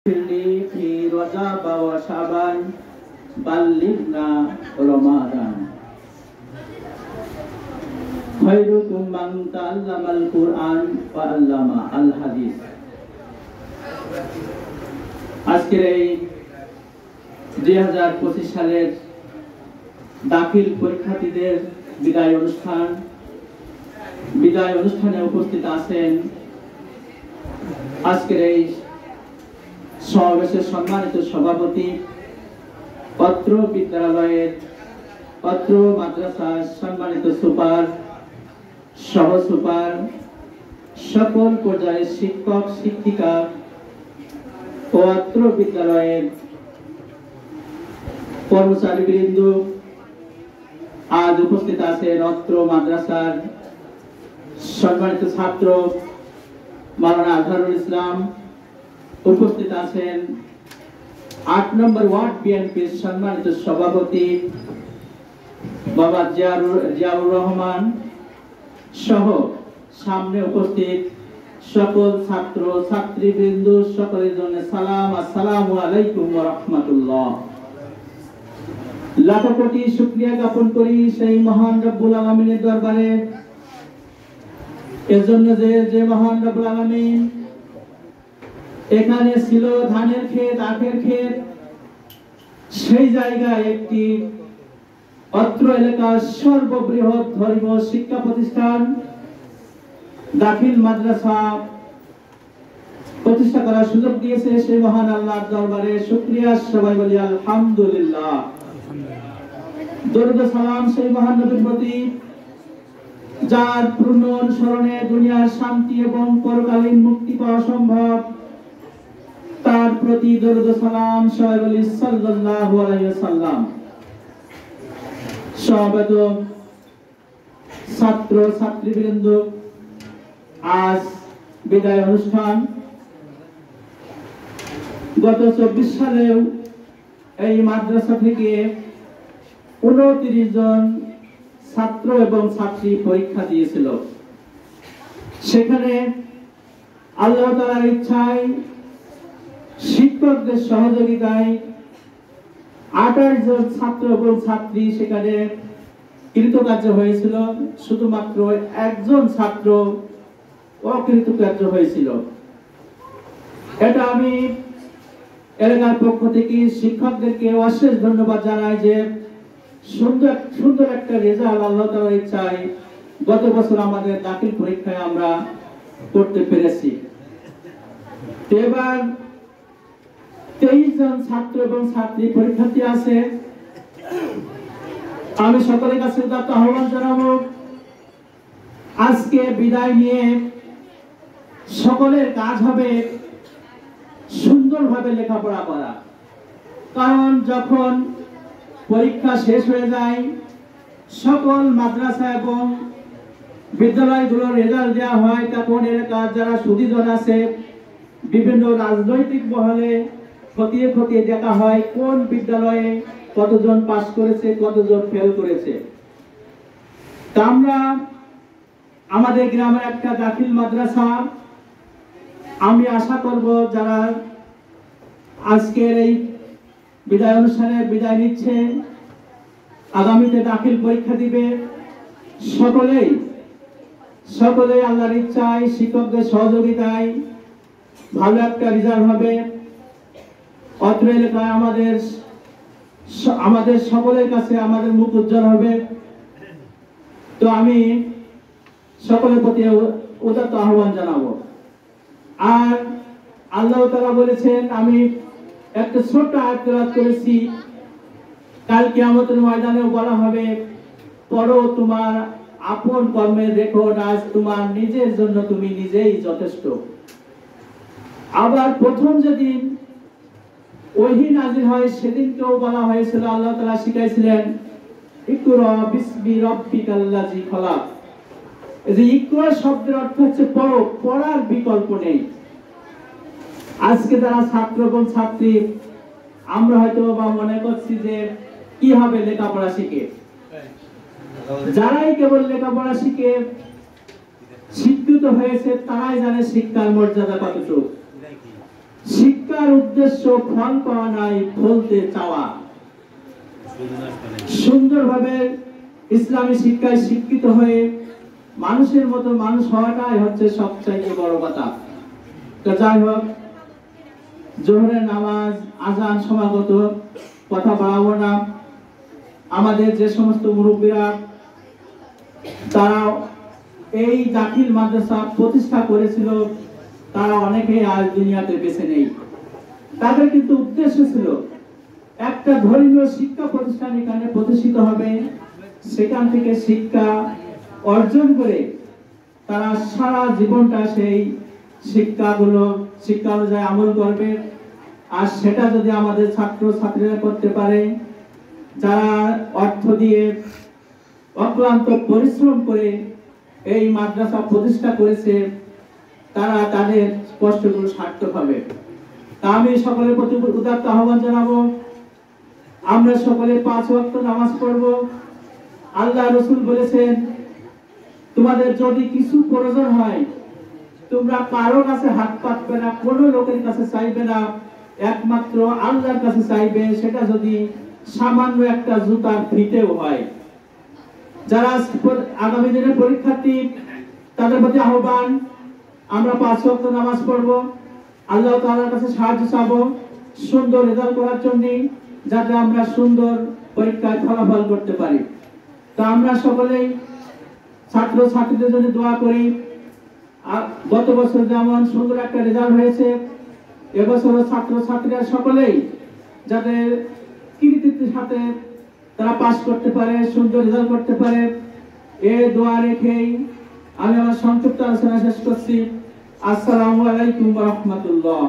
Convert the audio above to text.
في رجب وشعبان بلغنا رمضان خيركم من تعلم القرآن وعلم الحديث। আজকের এই 2025 সালের দাখিল পরীক্ষার্থীদের বিদায় অনুষ্ঠানে উপস্থিত আছেন আজকের এই সমাবেশের সম্মানিত সভাপতি, পত্র বিদ্যালয়ের পত্র মাদ্রাসার সম্মানিত সুপার, সহ সুপার, সকল পর্যায়ের শিক্ষক শিক্ষিকা ও পত্র বিদ্যালয়ের কর্মচারীবৃন্দ, আজ উপস্থিত আছেন অত্র মাদ্রাসার সম্মানিত ছাত্র মাওলানা আজহারুল ইসলাম, উপস্থিত আছেন 8 নম্বর ওয়ার্ড বিএনপির সম্মানিত সভাপতি বাবা জিয়াউর রহমান সহ সামনে উপস্থিত সকল ছাত্র ছাত্রীবৃন্দ, সকলের জন্য সালাম, আসসালামু আলাইকুম ওয়া রাহমাতুল্লাহ। লাখ কোটি শুকরিয়া জ্ঞাপন করি সেই মহান রব্বুল আলামিনের দরবারে, এজন্য যে মহান রব্বুল আলামিন এখানে ছিল ধানের ক্ষেত, আখের ক্ষেত, সেই জায়গায় একটি অত্র এলাকার সর্ববৃহৎ ধর্মীয় শিক্ষা প্রতিষ্ঠান দাখিল মাদ্রাসা প্রতিষ্ঠা করার সুযোগ দিয়েছে। সেই মহান আল্লাহর দরবারে শুকরিয়া, সবাই বলি আলহামদুলিল্লাহ। দরুদ সালাম সেই মহান নবীর প্রতি, যার পূর্ণ অনুসরণে দুনিয়ার শান্তি এবং পরকালীন মুক্তি পাওয়া সম্ভব, তার প্রতি দরুদ সালাম সবাই বলি সাল্লাল্লাহু আলাইহি ওয়াসাল্লাম। সমবেত ছাত্র ছাত্রীবৃন্দ, আজ বিদায় অনুষ্ঠান। গত 24 সালেও এই মাদ্রাসা থেকে 29 জন ছাত্র এবং ছাত্রী পরীক্ষা দিয়েছিল। সেখানে আল্লাহ তাআলার ইচ্ছায়, শিক্ষকদের সহযোগিতায় 28 জন ছাত্র এবং ছাত্রী সেখানে কৃতকার্য হয়েছিল। শুধুমাত্র একজন ছাত্র অকৃতকার্য হয়েছিল। এটা আমি এলাকার পক্ষ থেকে শিক্ষকদেরকে অশেষ ধন্যবাদ জানাই যে সুন্দর একটা রেজাল্ট আল্লাহ তাআলার ইচ্ছায় গত বছর আমাদের দাখিল পরীক্ষায় আমরা করতে পেরেছি। এবার 23 জন ছাত্র এবং ছাত্রী পরীক্ষার্থী আছে। আমি সকলের কাছে আহ্বান জানাবো, আজকে বিদায় নিয়ে সকলের কাজ হবে সুন্দরভাবে লেখাপড়া করা। কারণ যখন পরীক্ষা শেষ হয়ে যায়, সকল মাদ্রাসা এবং বিদ্যালয়গুলোর রেজাল্ট দেওয়া হয়, তখন এলাকার যারা সুধীজন আছে বিভিন্ন রাজনৈতিক মহলে খতিয়ে খতিয়ে দেখা হয় কোন বিদ্যালয়ে কতজন পাস করেছে, কতজন ফেল করেছে। তা আমরা আমাদের গ্রামের একটা দাখিল মাদ্রাসা, আমি আশা করব যারা আজকের এই বিদায় অনুষ্ঠানে বিদায় নিচ্ছে, আগামীতে দাখিল পরীক্ষা দিবে, সকলেই আল্লাহর ইচ্ছায়, শিক্ষকদের সহযোগিতায় ভালো একটা রেজাল্ট হবে। অত্র এলাকায় আমাদের সকলের কাছে আমাদের মুখ উজ্জ্বল হবে। তো আমি সকলের প্রতি উদাত্ত আহ্বান জানাবো। আর আল্লাহ তাআলা বলেছেন, আমি একটা ছোট্ট আয়াত তেলাওয়াত করেছি, কাল কিয়ামতের ময়দানেও বলা হবে, পড়ো তোমার আপন কর্মের রেকর্ড, আজ তোমার নিজের জন্য তুমি নিজেই যথেষ্ট। আবার প্রথম যেদিন ওহী নাযিল হয় সেদিনকেও বলা হয়েছিল, আল্লাহ তাআলা শিখাইছিলেন, ইকরা বিসমি রাব্বিকাল্লাযী খলাক। এই যে ইকরা শব্দের অর্থ হচ্ছে পড়ো, পড়ার বিকল্প নেই। আজকে যারা ছাত্র এবং ছাত্রী, আমরা হয়তো বা মনে করছি যে কি হবে লেখাপড়া শিখে, যারাই কেবল লেখাপড়া শিখে শিক্ষিত হয়েছে তারাই জানে শিক্ষার মর্যাদা কতটুকু। শিক্ষার উদ্দেশ্য ফল পাওয়া নাই, ফলতে চাওয়া। সুন্দরভাবে ইসলামী শিক্ষায় শিক্ষিত হয়ে মানুষের মতো মানুষ হওয়াটাই হচ্ছে সবচাইতে বড় কথা। তো যাই হোক, জোহরের নামাজ আজান সমাগত, কথা বাড়াবো না। আমাদের যে সমস্ত মুরব্বীরা তারা এই দাখিল মাদ্রাসা প্রতিষ্ঠা করেছিল, তারা অনেকেই আজ দুনিয়াতে বেঁচে নেই। তাদের কিন্তু উদ্দেশ্য ছিল একটা ধর্মীয় শিক্ষা প্রতিষ্ঠান এখানে প্রতিষ্ঠিত হবে, সেখান থেকে শিক্ষা অর্জন করে তারা সারা জীবনটা সেই শিক্ষা অনুযায়ী আমল করবে। আর সেটা যদি আমাদের ছাত্র ছাত্রীরা করতে পারে, যারা অর্থ দিয়ে অক্লান্ত পরিশ্রম করে এই মাদ্রাসা প্রতিষ্ঠা করেছে, তারা তাদের কষ্টগুলো সার্থক হবে। তা আমি সকলের প্রতি উদাত্ত আহ্বান জানাবো, আমরা সকলে 5 ওয়াক্ত নামাজ পড়ব। আল্লাহ রাসূল বলেছেন, তোমাদের যদি কিছু প্রয়োজন হয় তোমরা কারো কাছে হাত পাতবে না, কোনো লোকের কাছে চাইবে না, একমাত্র আল্লাহর কাছে চাইবে, সেটা যদি সামান্য একটা জুতার ফিতেও হয়। যারা আগামী দিনের পরীক্ষার্থী তাদের প্রতি আহ্বান, আমরা 5 ওয়াক্ত নামাজ পড়ব, আল্লাহ তাআলার কাছে সাহায্য চাবো সুন্দর রেজাল্ট করার জন্য, যাতে আমরা সুন্দর পরীক্ষায় ফলাফল করতে পারি। তা আমরা সকলেই ছাত্র ছাত্রীদের জন্য দোয়া করি। গত বছর যেমন সুন্দর একটা রেজাল্ট হয়েছে, এবছর ছাত্র ছাত্রীরা সকলেই যাতে কৃতিত্বের সাথে তারা পাস করতে পারে, সুন্দর রেজাল্ট করতে পারে, এই দোয়া রেখেই আমি আমার সংক্ষিপ্ত আলোচনা শেষ করছি। আসসালামু আলাইকুম ওয়া রাহমাতুল্লাহ।